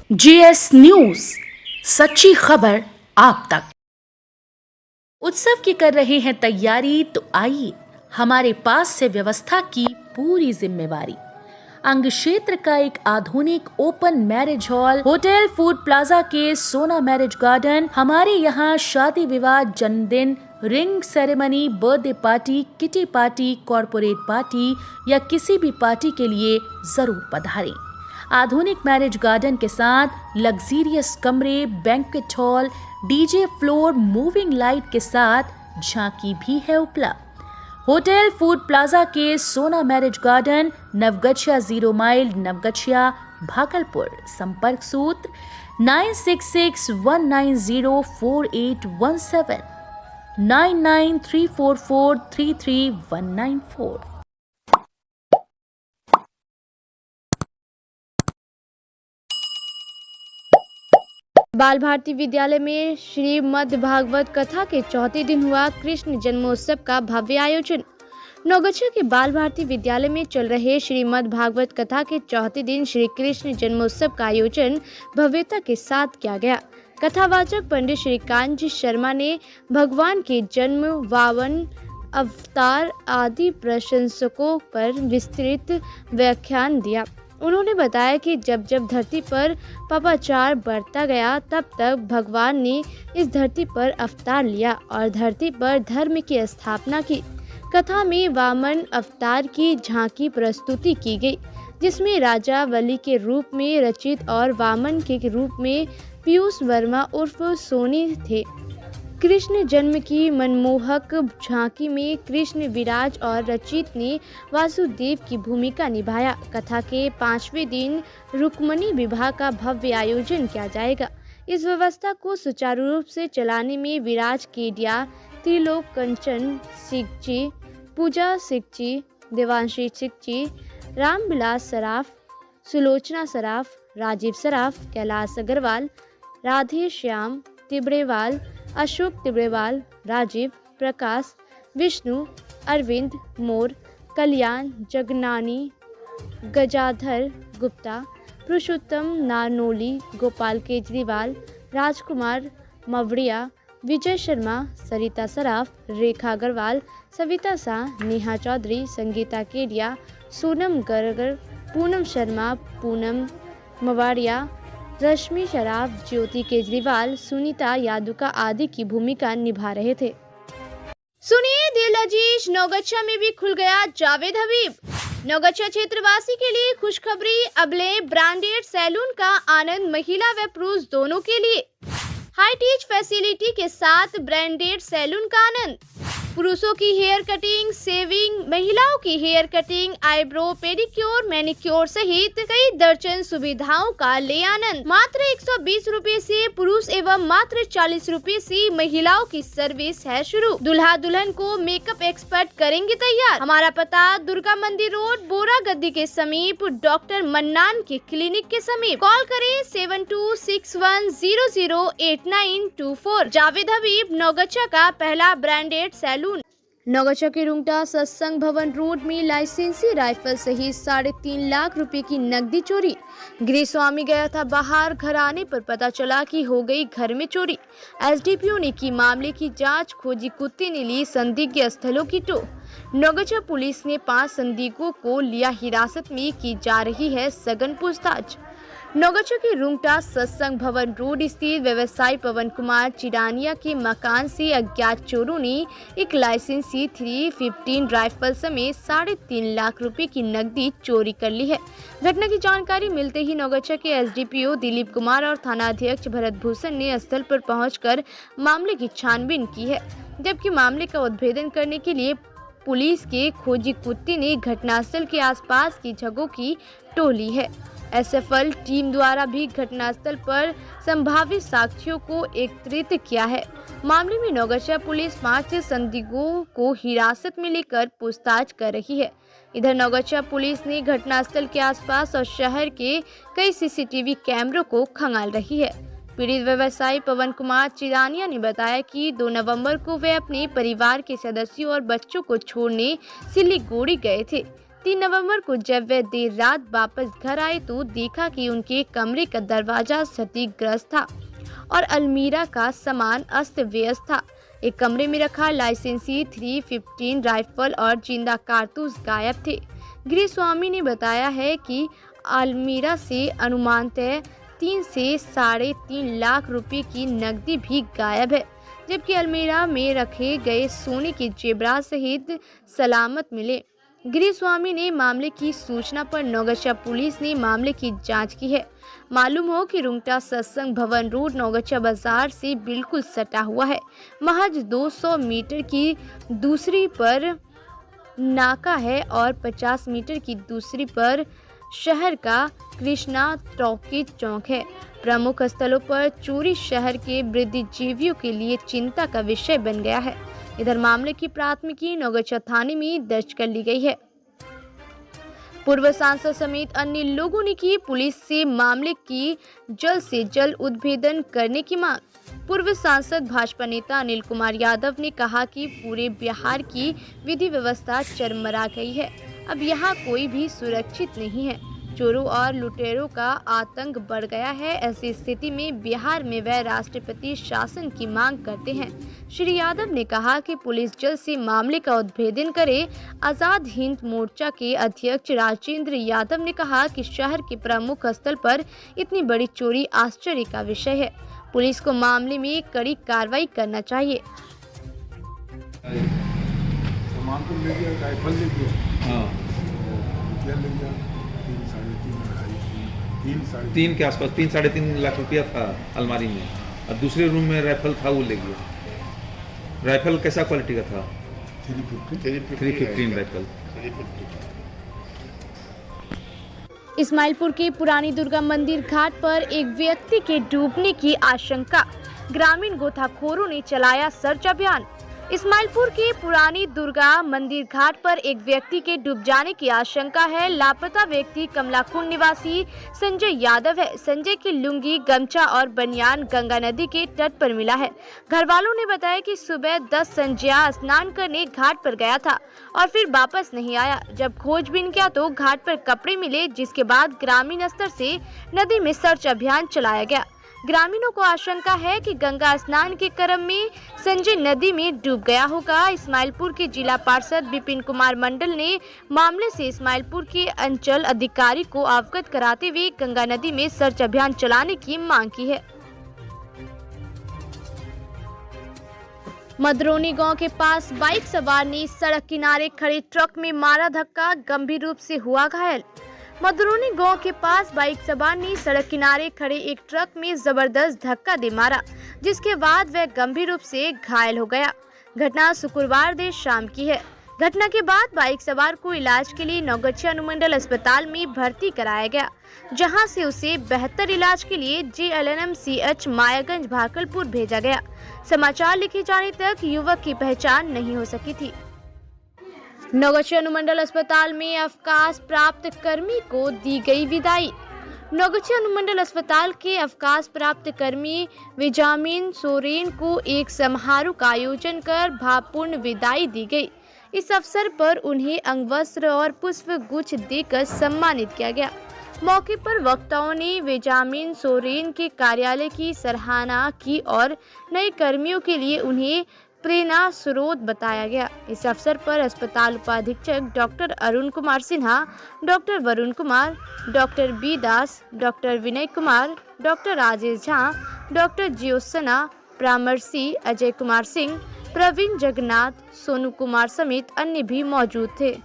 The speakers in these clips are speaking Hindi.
जीएस न्यूज, सच्ची खबर आप तक। उत्सव की कर रहे हैं तैयारी, तो आइए हमारे पास से व्यवस्था की पूरी जिम्मेवारी। अंग क्षेत्र का एक आधुनिक open marriage hall hotel food plaza के सोना मैरिज गार्डन। हमारे यहाँ शादी विवाह, जन्मदिन, ring ceremony, birthday party, kitty party, corporate party या किसी भी पार्टी के लिए जरूर पधारें। आधुनिक मैरिज गार्डन के साथ लग्जीरियस कमरे, banquet hall, DJ floor, moving light के साथ झांकी भी है उपलब्ध। होटल फूड प्लाजा के Sona marriage garden, Naugachia 0 mile, Naugachia, Bhagalpur. संपर्क सूत्र 9661904817, 9934433194। बाल भारती विद्यालय में श्रीमद् भागवत कथा के चौथे दिन हुआ कृष्ण जन्मोत्सव का भव्य आयोजन। नवगछिया के बाल भारती विद्यालय में चल रहे श्रीमद् भागवत कथा के चौथे दिन श्री कृष्ण जन्मोत्सव का आयोजन भव्यता के साथ किया गया। कथावाचक पंडित श्रीकांत शर्मा ने भगवान के जन्म, वामन अवतार आदि प्रशंसकों पर विस्तृत व्याख्यान दिया। उन्होंने बताया कि जब जब धरती पर पापाचार बढ़ता गया, तब तक भगवान ने इस धरती पर अवतार लिया और धरती पर धर्म की स्थापना की। कथा में वामन अवतार की झांकी प्रस्तुति की गई, जिसमें राजा बलि के रूप में रचित और वामन के रूप में पीयूष वर्मा उर्फ सोनी थे। कृष्ण जन्म की मनमोहक झांकी में कृष्ण विराज और रचित ने वासुदेव की भूमिका निभाया। कथा के 5वें दिन रुक्मणी विवाह का भव्य आयोजन किया जाएगा। इस व्यवस्था को सुचारू रूप से चलाने में विराज केडिया, त्रिलोक कंचन सिगची, पूजा सिगची, देवांशी सिगची, रामविलास सराफ, सुलोचना सराफ, राजीव सराफ, कैलाश अग्रवाल, राधे श्याम तिब्रेवाल, अशोक तिब्रेवाल, राजीव, प्रकाश, विष्णु, अरविंद, मोर, कल्याण, जगनानी, गजाधर गुप्ता, पुरुषोत्तम नारनोली, गोपाल केजरीवाल, राजकुमार मवड़िया, विजय शर्मा, सरिता सराफ, रेखा अग्रवाल, सविता शाह, नेहा चौधरी, संगीता केडिया, सोनम गर्गर, पूनम शर्मा, पूनम मवाड़िया, रश्मि शराफ, ज्योति केजरीवाल, सुनीता यादुका आदि की भूमिका निभा रहे थे। सुनिए दिल अजीज, नवगछिया में भी खुल गया जावेद हबीब। नवगछिया क्षेत्रवासी के लिए खुशखबरी, अब लें ब्रांडेड सैलून का आनंद, महिला व पुरुष दोनों के लिए। हाई टीच फैसिलिटी के साथ ब्रांडेड सैलून का आनंद। पुरुषों की हेयर कटिंग, सेविंग, महिलाओं की hair cutting, eyebrow, pedicure, manicure सहित कई दर्जन सुविधाओं का ले आनंद। मात्र 120 रुपए से पुरुष एवं मात्र 40 रुपए से महिलाओं की सर्विस है शुरू। दुल्हा दुल्हन को मेकअप एक्सपर्ट करेंगे तैयार। हमारा पता दुर्गा मंदिर रोड, बोरा गद्दी के समीप, डॉक्टर मन्नान के क्लिनिक के समीप। कॉल करें 7261008924। जावेद हबीब, नवगछिया का पहला ब्रांडेड सैलून। नवगछिया के रुंगटा सत्संग भवन रोड में लाइसेंसी राइफल सहित 3.5 लाख रुपए की नकदी चोरी। गृह स्वामी गया था बाहर, घर आने पर पता चला कि हो गई घर में चोरी। एसडीपीओ ने की मामले की जांच, खोजी कुत्ते ने ली संदिग्ध स्थलों की टो। नवगछिया पुलिस ने 5 संदिग्धों को लिया हिरासत में, की जा रही है सघन पूछताछ। नवगछिया के रुंगटा सत्संग भवन रोड स्थित व्यवसायी पवन कुमार चिरानिया के मकान से अज्ञात चोरों ने एक लाइसेंसी 315 राइफल समेत 3.5 लाख रुपए की नकदी चोरी कर ली है। घटना की जानकारी मिलते ही नवगछिया के एसडीपीओ दिलीप कुमार और थानाध्यक्ष भरत भूषण ने स्थल पर पहुंचकर मामले की छानबीन की है, जबकि मामले का उद्भेदन करने के लिए पुलिस के खोजी कुत्ते ने घटनास्थल के आसपास की जगहों की टोली है। एसएफएल टीम द्वारा भी घटनास्थल पर संभावित साक्ष्यों को एकत्रित किया है। मामले में नवगछिया पुलिस 5 संदिग्धों को हिरासत में लेकर पूछताछ कर रही है। इधर नवगछिया पुलिस ने घटनास्थल के आसपास और शहर के कई सीसीटीवी कैमरों को खंगाल रही है। पीड़ित व्यवसायी पवन कुमार चिरानिया ने बताया कि 2 नवंबर को वे अपने परिवार के सदस्यों और बच्चों को छोड़ने सिलीगुड़ी गए थे। 3 नवंबर को जब वे देर रात वापस घर आए तो देखा कि उनके कमरे का दरवाजा क्षतिग्रस्त था और अलमीरा का सामान अस्त व्यस्त था। एक कमरे में रखा लाइसेंसी 315 राइफल और जिंदा कारतूस गायब थे। गृह स्वामी ने बताया है कि अलमीरा से अनुमानतः 3 से 3.5 लाख रुपए की नकदी भी गायब है, जबकि अलमीरा में रखे गए सोने के जेवरात सहित सलामत मिले। गृह स्वामी ने मामले की सूचना पर नौगछा पुलिस ने मामले की जांच की है। मालूम हो कि रुंगटा सत्संग भवन रोड नौगछा बाजार से बिल्कुल सटा हुआ है। महज 200 मीटर की दूसरी पर नाका है और 50 मीटर की दूसरी पर शहर का कृष्णा टॉकीज चौक है। प्रमुख स्थलों पर चोरी शहर के बुद्धिजीवियों के लिए चिंता का विषय बन गया है। इधर मामले की प्राथमिकी नौगछा थाने में दर्ज कर ली गई है। पूर्व सांसद समेत अन्य लोगों ने की पुलिस से मामले की जल्द से जल्द उद्भेदन करने की मांग। पूर्व सांसद भाजपा नेता अनिल कुमार यादव ने कहा कि पूरे बिहार की विधि व्यवस्था चरमरा गई है। अब यहाँ कोई भी सुरक्षित नहीं है। चोरों और लुटेरों का आतंक बढ़ गया है। ऐसी स्थिति में बिहार में वह राष्ट्रपति शासन की मांग करते हैं। श्री यादव ने कहा कि पुलिस जल्द से मामले का उद्भेदन करे। आजाद हिंद मोर्चा के अध्यक्ष राजेंद्र यादव ने कहा कि शहर के प्रमुख स्थल पर इतनी बड़ी चोरी आश्चर्य का विषय है। पुलिस को मामले में कड़ी कार्रवाई करना चाहिए। सामान तो ले गया, राइफल ले गया, क्या ले गया, 3 के आसपास 3-3.5 लाख रुपया था अलमारी में, और दूसरे रूम में राइफल था, वो ले गया। राइफल कैसा क्वालिटी का था? 315 राइफल। इस्माइलपुर के पुरानी दुर्गा मंदिर घाट पर एक व्यक्ति के डूबने की आशंका, ग्रामीण गोताखोरों ने चलाया सर्च अभियान। इस्माइलपुर के पुरानी दुर्गा मंदिर घाट पर एक व्यक्ति के डूब जाने की आशंका है। लापता व्यक्ति कमलाकुंड निवासी संजय यादव है। संजय की लुंगी, गमछा और बनियान गंगा नदी के तट पर मिला है। घर वालों ने बताया कि सुबह 10 संजय स्नान करने घाट पर गया था और फिर वापस नहीं आया। जब खोजबीन किया तो घाट पर कपड़े मिले, जिसके बाद ग्रामीण स्तर से नदी में सर्च अभियान चलाया गया। ग्रामीणों को आशंका है कि गंगा स्नान के क्रम में संजय नदी में डूब गया होगा। इस्माइलपुर के जिला पार्षद विपिन कुमार मंडल ने मामले से इस्माइलपुर के अंचल अधिकारी को अवगत कराते हुए गंगा नदी में सर्च अभियान चलाने की मांग की है। मदरोनी गांव के पास बाइक सवार ने सड़क किनारे खड़े ट्रक में मारा धक्का, गंभीर रूप से हुआ घायल। मदरोनी गांव के पास बाइक सवार ने सड़क किनारे खड़े एक ट्रक में जबरदस्त धक्का दे मारा, जिसके बाद वह गंभीर रूप से घायल हो गया। घटना शुक्रवार देर शाम की है। घटना के बाद बाइक सवार को इलाज के लिए नौगछा अनुमंडल अस्पताल में भर्ती कराया गया, जहां से उसे बेहतर इलाज के लिए JLNMCH मायागंज भागलपुर भेजा गया। समाचार लिखे जाने तक युवक की पहचान नहीं हो सकी थी। नौगछा अनुमंडल अस्पताल में अवकाश प्राप्त कर्मी को दी गई विदाई। नौगछा अनुमंडल अस्पताल के अवकाश प्राप्त कर्मी विजामिन सोरेन को एक समारोह का आयोजन कर भावपूर्ण विदाई दी गई। इस अवसर पर उन्हें अंगवस्त्र और पुष्प गुच्छ देकर सम्मानित किया गया। मौके पर वक्ताओं ने विजामिन सोरेन के कार्यालय की सराहना की और नए कर्मियों के लिए उन्हें प्रेरणा स्रोत बताया गया। इस अवसर पर अस्पताल उपाधीक्षक doctor Arun Kumar Sinha, doctor Varun Kumar, doctor B Das, doctor Vinay Kumar, doctor Rajesh Jha, doctor Jyotsna, परामर्शी अजय कुमार सिंह, प्रवीण जगन्नाथ, सोनू कुमार समेत अन्य भी मौजूद थे।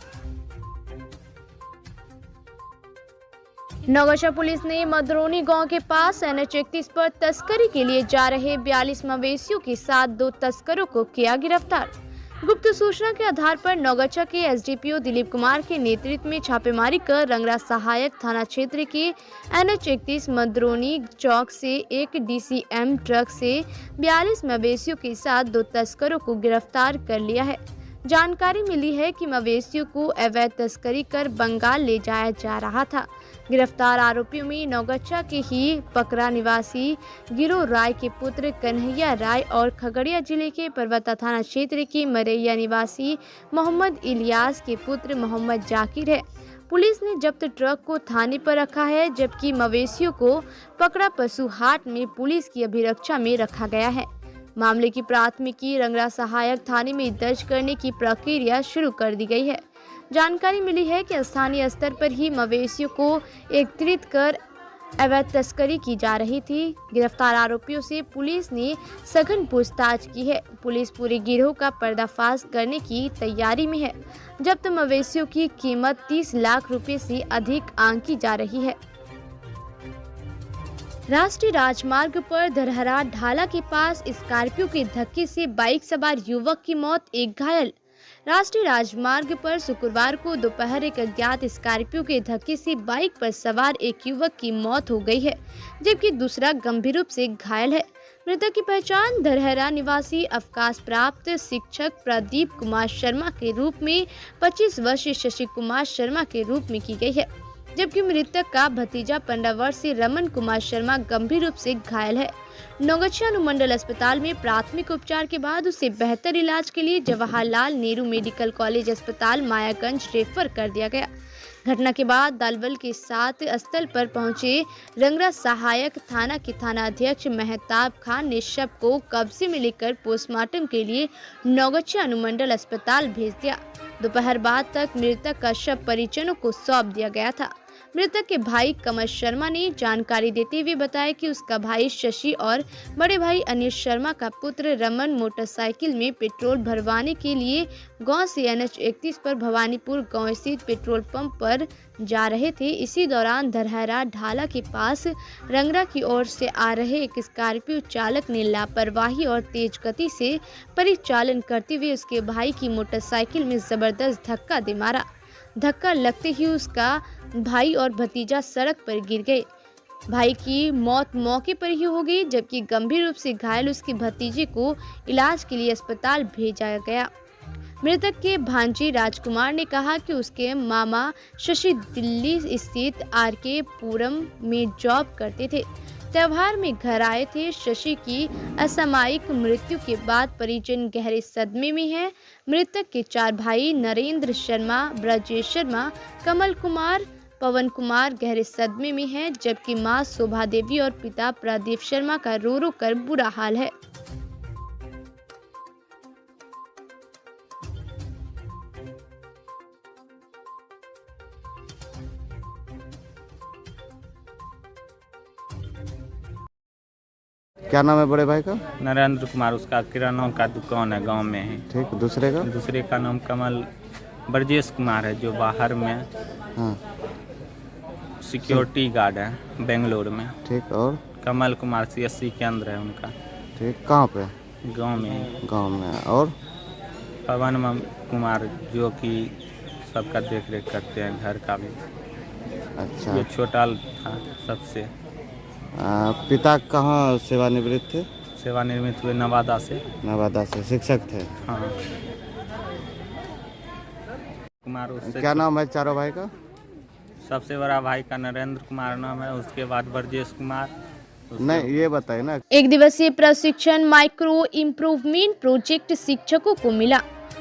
नौगछा पुलिस ने मदरोनी गांव के पास NH-31 पर तस्करी के लिए जा रहे 42 मवेशियों के साथ 2 तस्करों को किया गिरफ्तार। गुप्त सूचना के आधार पर नौगछा के SDPO दिलीप कुमार के नेतृत्व में छापेमारी कर रंगरा सहायक थाना क्षेत्र के NH-31 मदरोनी चौक से एक DCM ट्रक से 42 मवेशियों के साथ 2 तस्करों को गिरफ्तार कर लिया है। जानकारी मिली है कि मवेशियों को अवैध तस्करी कर बंगाल ले जाया जा रहा था। गिरफ्तार आरोपियों में नौगच्छा के ही पकरा निवासी गिरोह राय के पुत्र कन्हैया राय और खगड़िया जिले के पर्वता थाना क्षेत्र के मरैया निवासी मोहम्मद इलियास के पुत्र मोहम्मद जाकिर है। पुलिस ने जब्त ट्रक को थाने पर रखा है, जबकि मवेशियों को पकड़ा पशु हाट में पुलिस की अभिरक्षा में रखा गया है। मामले की प्राथमिकी रंगरा सहायक थाने में दर्ज करने की प्रक्रिया शुरू कर दी गई है। जानकारी मिली है कि स्थानीय स्तर पर ही मवेशियों को एकत्रित कर अवैध तस्करी की जा रही थी। गिरफ्तार आरोपियों से पुलिस ने सघन पूछताछ की है। पुलिस पूरे गिरोह का पर्दाफाश करने की तैयारी में है। जब्त मवेशियों की कीमत 30 लाख रुपए से अधिक आंकी जा रही है। राष्ट्रीय राजमार्ग पर धरहरा ढाला के पास स्कॉर्पियो के धक्के से बाइक सवार युवक की मौत, एक घायल। राष्ट्रीय राजमार्ग पर शुक्रवार को दोपहर एक अज्ञात स्कॉर्पियो के धक्के से बाइक पर सवार एक युवक की मौत हो गई है, जबकि दूसरा गंभीर रूप से घायल है। मृतक की पहचान धरहरा निवासी अवकाश प्राप्त शिक्षक प्रदीप कुमार शर्मा के रूप में 25 वर्षीय शशि कुमार शर्मा के रूप में की गई है, जबकि मृतक का भतीजा 15 वर्षीय रमन कुमार शर्मा गंभीर रूप से घायल है। नौगच्छा अनुमंडल अस्पताल में प्राथमिक उपचार के बाद उसे बेहतर इलाज के लिए जवाहरलाल नेहरू मेडिकल कॉलेज अस्पताल मायागंज रेफर कर दिया गया। घटना के बाद दलबल के साथ स्थल पर पहुंचे रंगरा सहायक थाना के थाना अध्यक्ष मेहताब खान ने शव को कब्जे में लेकर पोस्टमार्टम के लिए नौगच्छा अनुमंडल अस्पताल भेज दिया। दोपहर बाद तक मृतक का शव परिजनों को सौंप दिया गया था। मृतक के भाई कमल शर्मा ने जानकारी देते हुए बताया कि उसका भाई शशि और बड़े भाई अनिल शर्मा का पुत्र रमन मोटरसाइकिल में पेट्रोल भरवाने के लिए गांव से NH 31 पर भवानीपुर गांव स्थित पेट्रोल पंप पर जा रहे थे। इसी दौरान धरहरा ढाला के पास रंगरा की ओर से आ रहे एक स्कॉर्पियो चालक ने लापरवाही और तेज गति से परिचालन करते हुए उसके भाई की मोटरसाइकिल में जबरदस्त धक्का दे मारा। धक्का लगते ही उसका भाई और भतीजा सड़क पर गिर गए। भाई की मौत मौके पर ही हो गई, जबकि गंभीर रूप से घायल उसके भतीजे को इलाज के लिए अस्पताल भेजा गया। मृतक के भांजे राजकुमार ने कहा कि उसके मामा शशि दिल्ली स्थित RK पुरम में जॉब करते थे। त्योहार में घर आए थे। शशि की असामयिक मृत्यु के बाद परिजन गहरे सदमे में है। मृतक के 4 भाई नरेंद्र शर्मा, ब्रजेश शर्मा, कमल कुमार, पवन कुमार गहरे सदमे में हैं, जबकि मां शोभा देवी और पिता प्रदीप शर्मा का रो रो कर बुरा हाल है। क्या नाम है बड़े भाई का? नरेंद्र कुमार, उसका किराना का दुकान है गांव में ही। ठीक, दूसरे का? दूसरे का नाम कमल ब्रजेश कुमार है, जो बाहर में सिक्योरिटी गार्ड है बेंगलोर में। ठीक, और कमल कुमार CSC केंद्र है उनका। ठीक, कहाँ पे? गांव में। गांव में। और पवन कुमार जो कि सबका देख रेख करते हैं, घर का भी। अच्छा, जो छोटा था सबसे। पिता कहाँ सेवानिवृत्त थे? सेवानिवृत्त हुए नवादा से। नवादा से शिक्षक थे। हाँ। कुमार उससे क्या नाम है चारों भाई का? सबसे बड़ा भाई का नरेंद्र कुमार नाम है, उसके बाद ब्रजेश कुमार। नहीं, ये बताइए ना। एक दिवसीय प्रशिक्षण माइक्रो इम्प्रूवमेंट प्रोजेक्ट शिक्षकों को मिला।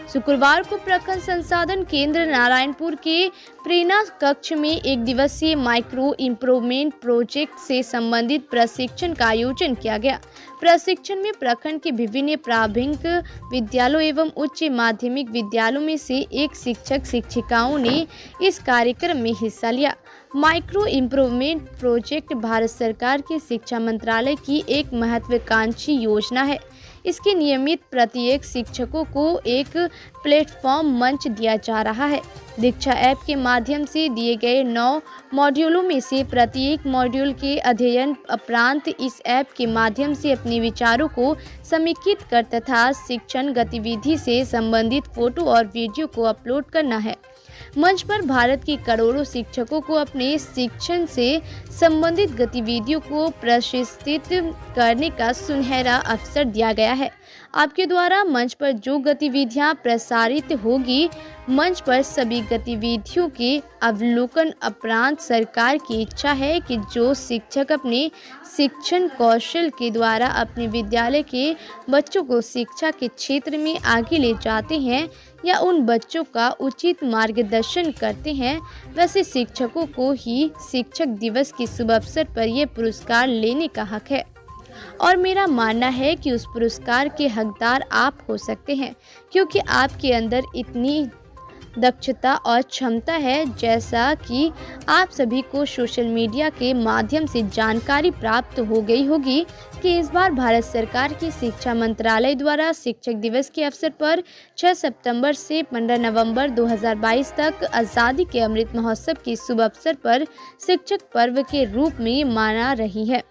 शुक्रवार को प्रखंड संसाधन केंद्र नारायणपुर के प्रेरणा कक्ष में एक दिवसीय माइक्रो इम्प्रूवमेंट प्रोजेक्ट से संबंधित प्रशिक्षण का आयोजन किया गया। प्रशिक्षण में प्रखंड के विभिन्न प्रारंभिक विद्यालयों एवं उच्च माध्यमिक विद्यालयों में से एक शिक्षक शिक्षिकाओं ने इस कार्यक्रम में हिस्सा लिया। माइक्रो इम्प्रूवमेंट प्रोजेक्ट भारत सरकार के शिक्षा मंत्रालय की एक महत्वाकांक्षी योजना है। इसके नियमित प्रत्येक शिक्षकों को एक प्लेटफॉर्म मंच दिया जा रहा है। दीक्षा ऐप के माध्यम से दिए गए 9 मॉड्यूलों में से प्रत्येक मॉड्यूल के अध्ययन उपरांत इस ऐप के माध्यम से अपने विचारों को समेकित कर तथा शिक्षण गतिविधि से संबंधित फोटो और वीडियो को अपलोड करना है। मंच पर भारत के करोड़ों शिक्षकों को अपने शिक्षण से संबंधित गतिविधियों को प्रशिक्षित करने का सुनहरा अवसर दिया गया है। आपके द्वारा मंच पर जो गतिविधियां प्रसारित होगी, मंच पर सभी गतिविधियों के अवलोकन उपरांत सरकार की इच्छा है कि जो शिक्षक अपने शिक्षण कौशल के द्वारा अपने विद्यालय के बच्चों को शिक्षा के क्षेत्र में आगे ले जाते हैं या उन बच्चों का उचित मार्गदर्शन करते हैं, वैसे शिक्षकों को ही शिक्षक दिवस के शुभ अवसर पर यह पुरस्कार लेने का हक है। और मेरा मानना है कि उस पुरस्कार के हकदार आप हो सकते हैं, क्योंकि आपके अंदर इतनी दक्षता और क्षमता है। जैसा कि आप सभी को सोशल मीडिया के माध्यम से जानकारी प्राप्त हो गई होगी कि इस बार भारत सरकार की शिक्षा मंत्रालय द्वारा शिक्षक दिवस के अवसर पर 6 सितंबर से 15 नवंबर 2022 तक आज़ादी के अमृत महोत्सव के शुभ अवसर पर शिक्षक पर्व के रूप में माना रही है।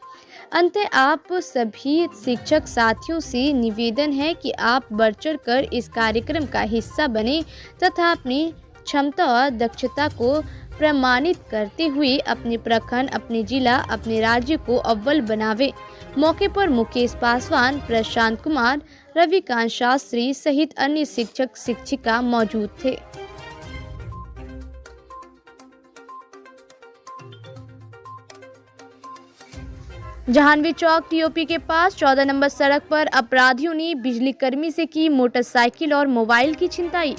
अंततः आप सभी शिक्षक साथियों से निवेदन है कि आप बढ़ चढ़ कर इस कार्यक्रम का हिस्सा बने तथा अपनी क्षमता और दक्षता को प्रमाणित करते हुए अपने प्रखंड, अपने जिला, अपने राज्य को अव्वल बनावे। मौके पर मुकेश पासवान, प्रशांत कुमार, रविकांत शास्त्री सहित अन्य शिक्षक शिक्षिका मौजूद थे। जहानवी चौक टीओपी के पास 14 नंबर सड़क पर अपराधियों ने बिजली कर्मी से की मोटरसाइकिल और मोबाइल की छिनताई।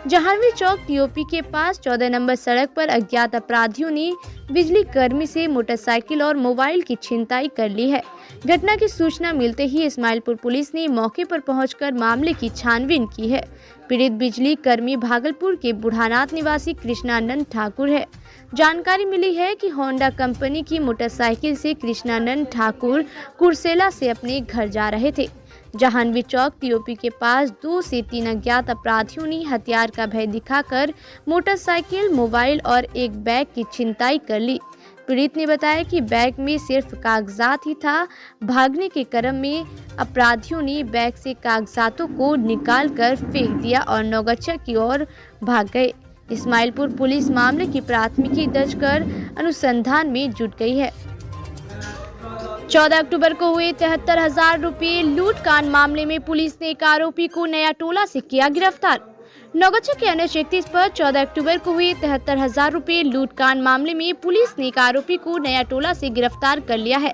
जहानवी चौक टीओपी के पास 14 नंबर सड़क पर अज्ञात अपराधियों ने बिजली कर्मी से मोटरसाइकिल और मोबाइल की छिनताई कर ली है। घटना की सूचना मिलते ही इस्माइलपुर पुलिस ने मौके पर पहुंचकर मामले की छानबीन की है। पीड़ित बिजली कर्मी भागलपुर के बुढ़ानाथ निवासी कृष्णानंद ठाकुर है। जानकारी मिली है कि होंडा कंपनी की मोटरसाइकिल से कृष्णानंद ठाकुर कुर्सेला से अपने घर जा रहे थे। जहानवी चौक टीओपी के पास 2 से 3 अज्ञात अपराधियों ने हथियार का भय दिखाकर मोटरसाइकिल, मोबाइल और एक बैग की छिनताई कर ली। पीड़ित ने बताया कि बैग में सिर्फ कागजात ही था। भागने के क्रम में अपराधियों ने बैग से कागजातों को निकालकर फेंक दिया और नौगछिया की ओर भाग गए। इस्माइलपुर पुलिस मामले की प्राथमिकी दर्ज कर अनुसंधान में जुट गई है। 14 अक्टूबर को हुए 73,000 रुपये लूटकांड मामले में पुलिस ने एक आरोपी को नया टोला से किया गिरफ्तार। नौगछिया के NH 31 पर 14 अक्टूबर को हुए 73,000 रुपये लूटकांड मामले में पुलिस ने एक आरोपी को नया टोला से गिरफ्तार कर लिया है।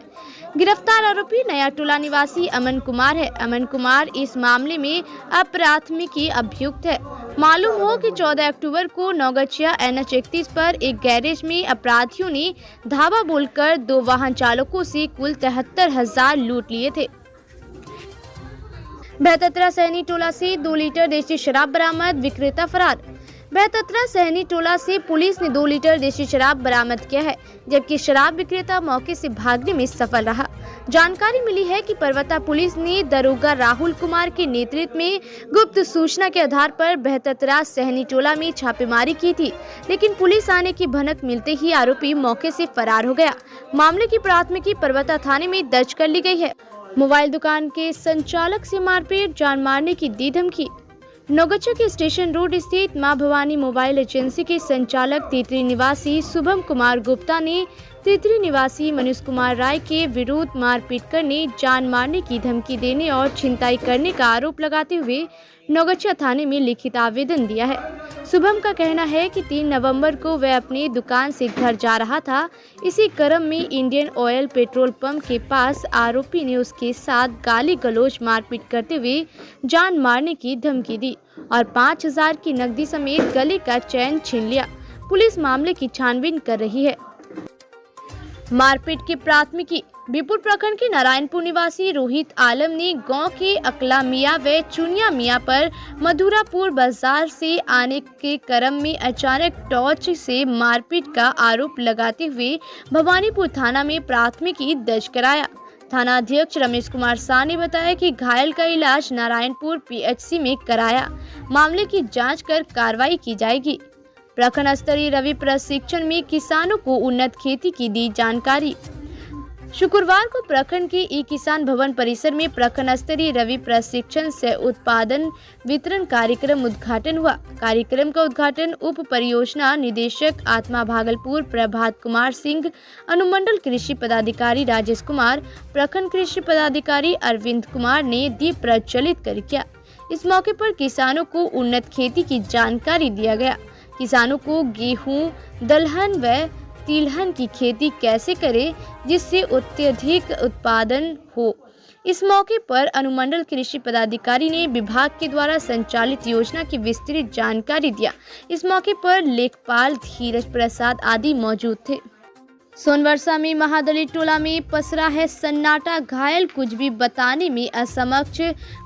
गिरफ्तार आरोपी नया टोला निवासी अमन कुमार है। अमन कुमार इस मामले में अप्राथमिकी अभियुक्त है। मालूम हो कि 14 अक्टूबर को नौगछिया NH 31 पर एक गैरेज में अपराधियों ने धावा बोलकर 2 वाहन चालकों से कुल 73,000 लूट लिए थे। बेहततरा सहनी टोला से 2 लीटर देशी शराब बरामद, विक्रेता फरार। बेहततरा सहनी टोला से पुलिस ने 2 लीटर देशी शराब बरामद किया है, जबकि शराब विक्रेता मौके से भागने में सफल रहा। जानकारी मिली है कि पर्वता पुलिस ने दरोगा राहुल कुमार के नेतृत्व में गुप्त सूचना के आधार पर बेहततरा सहनी टोला में छापेमारी की थी, लेकिन पुलिस आने की भनक मिलते ही आरोपी मौके से फरार हो गया। मामले की प्राथमिकी पर्वता थाने में दर्ज कर ली गई है। मोबाइल दुकान के संचालक से मारपीट, जान मारने की दी धमकी। नौगछिया के स्टेशन रोड स्थित मां भवानी मोबाइल एजेंसी के संचालक तितरी निवासी शुभम कुमार गुप्ता ने तितरी निवासी मनीष कुमार राय के विरुद्ध मारपीट करने, जान मारने की धमकी देने और छिनताई करने का आरोप लगाते हुए नौगछिया थाने में लिखित आवेदन दिया है। शुभम का कहना है कि 3 नवंबर को वह अपनी दुकान से घर जा रहा था। इसी क्रम में इंडियन ऑयल पेट्रोल पंप के पास आरोपी ने उसके साथ गाली गलौज मारपीट करते हुए जान मारने की धमकी दी और 5,000 की नकदी समेत गले का चैन छीन लिया। पुलिस मामले की छानबीन कर रही है। मारपीट की प्राथमिकी। बीपुर प्रखंड के नारायणपुर निवासी रोहित आलम ने गांव के अकला मियां व चुनिया मियां पर मधुरापुर बाजार से आने के क्रम में अचानक टॉर्च से मारपीट का आरोप लगाते हुए भवानीपुर थाना में प्राथमिकी दर्ज कराया। थाना अध्यक्ष रमेश कुमार शाह ने बताया कि घायल का इलाज नारायणपुर PHC में कराया। मामले की जांच कर कार्रवाई की जाएगी। प्रखंड स्तरीय रवि प्रशिक्षण में किसानों को उन्नत खेती की दी जानकारी। शुक्रवार को प्रखंड के ई किसान भवन परिसर में प्रखंड स्तरीय रवि प्रशिक्षण से उत्पादन वितरण कार्यक्रम उद्घाटन हुआ। कार्यक्रम का उद्घाटन उप परियोजना निदेशक आत्मा भागलपुर प्रभात कुमार सिंह, अनुमंडल कृषि पदाधिकारी राजेश कुमार, प्रखंड कृषि पदाधिकारी अरविंद कुमार ने दीप प्रज्वलित कर किया। इस मौके पर किसानों को उन्नत खेती की जानकारी दिया गया। किसानों को गेहूं, दलहन व तिलहन की खेती कैसे करें जिससे अत्यधिक उत्पादन हो। इस मौके पर अनुमंडल कृषि पदाधिकारी ने विभाग के द्वारा संचालित योजना की विस्तृत जानकारी दिया। इस मौके पर लेखपाल धीरज प्रसाद आदि मौजूद थे। सोनवर्षा में महादलित टोला में पसरा है सन्नाटा, घायल कुछ भी बताने में असमक्ष,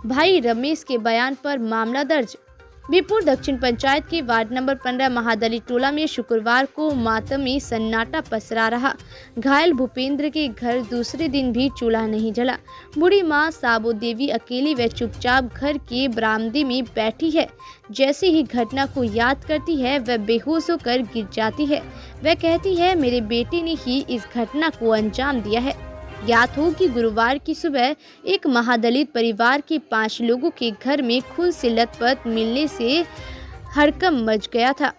भाई रमेश के बयान पर मामला दर्ज। बीरपुर दक्षिण पंचायत के वार्ड नंबर 15 महादलित टोला में शुक्रवार को मातमी सन्नाटा पसरा रहा। घायल भूपेंद्र के घर दूसरे दिन भी चूल्हा नहीं जला। बूढ़ी मां साबो देवी अकेली व चुपचाप घर के बरामदे में बैठी है। जैसे ही घटना को याद करती है वह बेहोश होकर गिर जाती है। वह कहती है, मेरे बेटे ने ही इस घटना को अंजाम दिया है। ज्ञात हो कि गुरुवार की सुबह एक महादलित परिवार के 5 लोगों के घर में खून से लथपथ मिलने से हड़कंप मच गया था।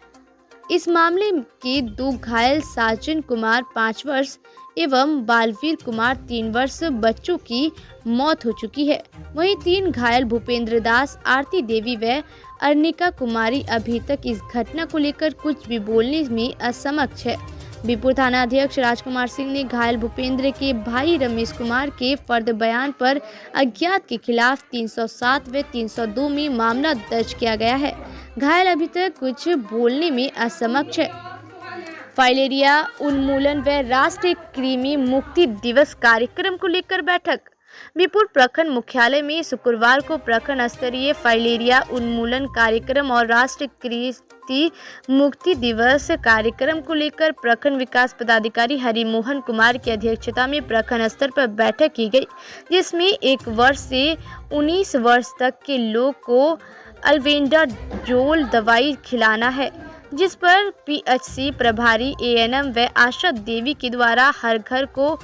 इस मामले के 2 घायल साजन कुमार 5 वर्ष एवं बालवीर कुमार 3 वर्ष बच्चों की मौत हो चुकी है। वहीं 3 घायल भूपेंद्र दास, आरती देवी व अर्निका कुमारी अभी तक इस घटना को लेकर कुछ भी बोलने में असमक्ष है। बीरपुर थाना अध्यक्ष राजकुमार सिंह ने घायल भूपेंद्र के भाई रमेश कुमार के फर्द बयान पर अज्ञात के खिलाफ 307 व 302 में मामला दर्ज किया गया है। घायल अभी तक कुछ बोलने में असमक्ष है। फाइलेरिया उन्मूलन व राष्ट्रीय कृमि मुक्ति दिवस कार्यक्रम को लेकर बैठक। बीरपुर प्रखंड मुख्यालय में शुक्रवार को प्रखंड स्तरीय फाइलेरिया उन्मूलन कार्यक्रम और राष्ट्रीय कृमि मुक्ति दिवस कार्यक्रम को लेकर प्रखंड विकास पदाधिकारी हरिमोहन कुमार की अध्यक्षता में प्रखंड स्तर पर बैठक की गई, जिसमें 1 वर्ष से 19 वर्ष तक के लोग को अल्बेंडाजोल दवाई खिलाना है, जिस पर पीएचसी प्रभारी एएनएम व आशा देवी के द्वारा हर घर को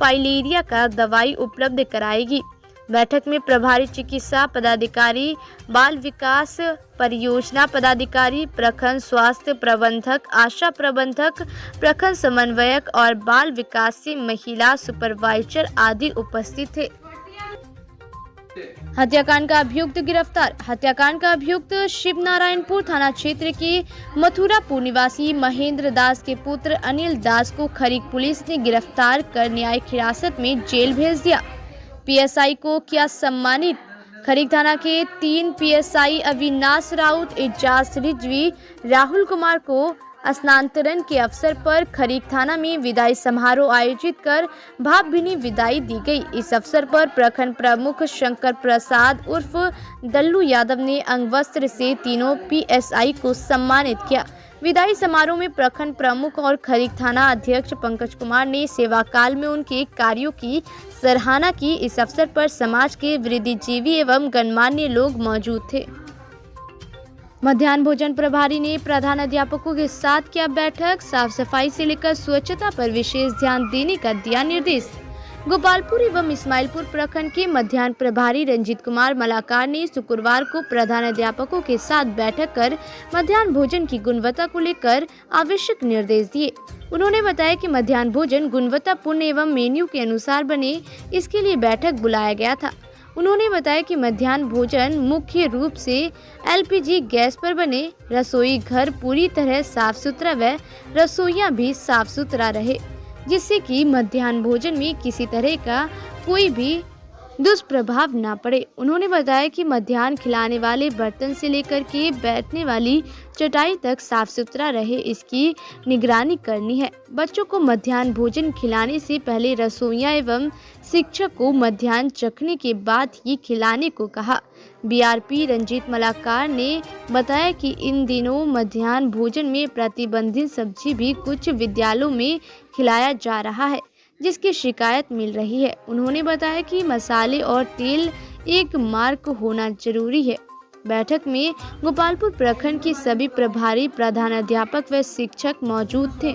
फाइलेरिया का दवाई उपलब्ध कराएगी। बैठक में प्रभारी चिकित्सा पदाधिकारी, बाल विकास परियोजना पदाधिकारी, प्रखंड स्वास्थ्य प्रबंधक, आशा प्रबंधक, प्रखंड समन्वयक और बाल विकास से महिला सुपरवाइजर आदि उपस्थित थे। हत्याकांड का अभियुक्त गिरफ्तार। हत्याकांड का अभियुक्त शिवनारायणपुर थाना क्षेत्र के मथुरापुर निवासी महेंद्र दास के पुत्र अनिल दास को खरीक पुलिस ने गिरफ्तार कर न्यायिक हिरासत में जेल भेज दिया। पीएसआई को किया सम्मानित। खरीक थाना के 3 पीएसआई अविनाश राउत, एजाज रिजवी, राहुल कुमार को स्थानांतरण के अवसर पर खरीक थाना में विदाई समारोह आयोजित कर भावभीनी विदाई दी गई। इस अवसर पर प्रखंड प्रमुख शंकर प्रसाद उर्फ दल्लू यादव ने अंगवस्त्र से तीनों पीएसआई को सम्मानित किया। विदाई समारोह में प्रखंड प्रमुख और खरीक थाना अध्यक्ष पंकज कुमार ने सेवा काल में उनके कार्यों की सराहना की। इस अवसर पर समाज के वृद्धिजीवी एवं गणमान्य लोग मौजूद थे। मध्याह्न भोजन प्रभारी ने प्रधान अध्यापकों के साथ किया बैठक। साफ सफाई से लेकर स्वच्छता पर विशेष ध्यान देने का दिया निर्देश। गोपालपुर एवं इस्माइलपुर प्रखंड के मध्याह्न प्रभारी रंजीत कुमार मलाकार ने शुक्रवार को प्रधान अध्यापकों के साथ बैठक कर मध्याह्न भोजन की गुणवत्ता को लेकर आवश्यक निर्देश दिए। उन्होंने बताया कि मध्याह्न भोजन गुणवत्तापूर्ण एवं मेन्यू के अनुसार बने, इसके लिए बैठक बुलाया गया था। उन्होंने बताया कि मध्याह्न भोजन मुख्य रूप से एलपीजी गैस पर बने, रसोई घर पूरी तरह साफ सुथरा व रसोइयां भी साफ सुथरा रहे, जिससे कि मध्याह्न भोजन में किसी तरह का कोई भी दुष्प्रभाव न पड़े। उन्होंने बताया कि मध्याह्न खिलाने वाले बर्तन से लेकर के बैठने वाली चटाई तक साफ सुथरा रहे, इसकी निगरानी करनी है। बच्चों को मध्याह्न भोजन खिलाने से पहले रसोइया एवं शिक्षक को मध्याह्न चखने के बाद ही खिलाने को कहा। बीआरपी रंजीत मलाकार ने बताया कि इन दिनों मध्याह्न भोजन में प्रतिबंधित सब्जी भी कुछ विद्यालयों में खिलाया जा रहा है, जिसकी शिकायत मिल रही है। उन्होंने बताया कि मसाले और तेल एक मार्क होना जरूरी है। बैठक में गोपालपुर प्रखंड के सभी प्रभारी, प्रधानाध्यापक व शिक्षक मौजूद थे।